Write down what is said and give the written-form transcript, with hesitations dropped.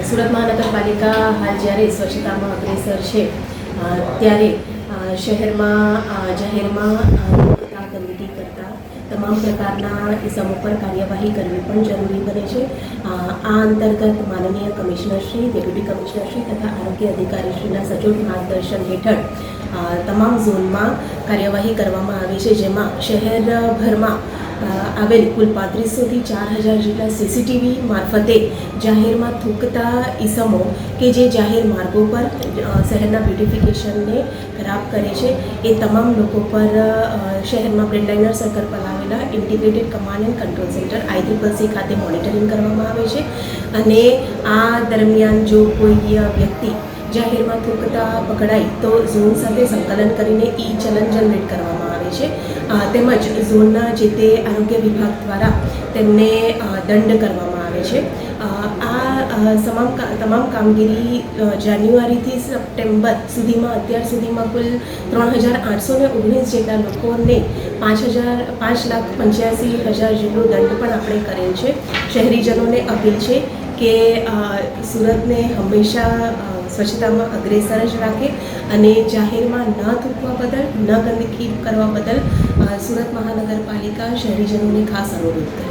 સુરત મહાનગરપાલિકા હાલ જ્યારે સ્વચ્છતામાં અગ્રેસર છે ત્યારે શહેરમાં જાહેરમાં કચરા ગંદકી કરતા તમામ પ્રકારના ઇસમો પર કાર્યવાહી કરવી પણ જરૂરી બને છે। આ અંતર્ગત માનનીય કમિશનરશ્રી, ડેપ્યુટી કમિશનરશ્રી તથા આરોગ્ય અધિકારીશ્રીના સચોટ માર્ગદર્શન હેઠળ તમામ ઝોનમાં કાર્યવાહી કરવામાં આવી છે, જેમાં શહેરભરમાં આવેલ કુલ 3500થી 4000 જેટલા સીસીટીવી મારફતે જાહેરમાં થૂકતા ઇસમો કે જે જાહેર માર્ગો પર શહેરના બ્યુટિફિકેશનને ખરાબ કરે છે એ તમામ લોકો પર શહેરમાં બ્રેડલાઇનર સર્કલ પર આવેલા integrated command and control centre ICCC ખાતે મોનિટરિંગ કરવામાં આવે છે અને આ દરમિયાન જો કોઈ વ્યક્તિ જાહેરમાં થૂકતા પકડાય તો ઝોન સાથે સંકલન કરીને ચલન જનરેટ કરવામાં આવે છે તેમજ ઝોનના જે તે આરોગ્ય વિભાગ દ્વારા તેમને દંડ કરવામાં આવે છે। તમામ કામગીરી જાન્યુઆરીથી સપ્ટેમ્બર સુધીમાં અત્યાર સુધીમાં કુલ 3819 જેટલા લોકોને 5,85,000 જેટલો દંડ પણ આપણે કરેલ છે। શહેરીજનોને અપીલ છે કે સુરતને હંમેશા સ્વચ્છતામાં અગ્રેસર જ રાખે અને જાહેરમાં ન થૂકવા બદલ, ન ગંદકી કરવા બદલ સુરત મહાનગરપાલિકા શહેરીજનોને ખાસ અનુરોધ કરે।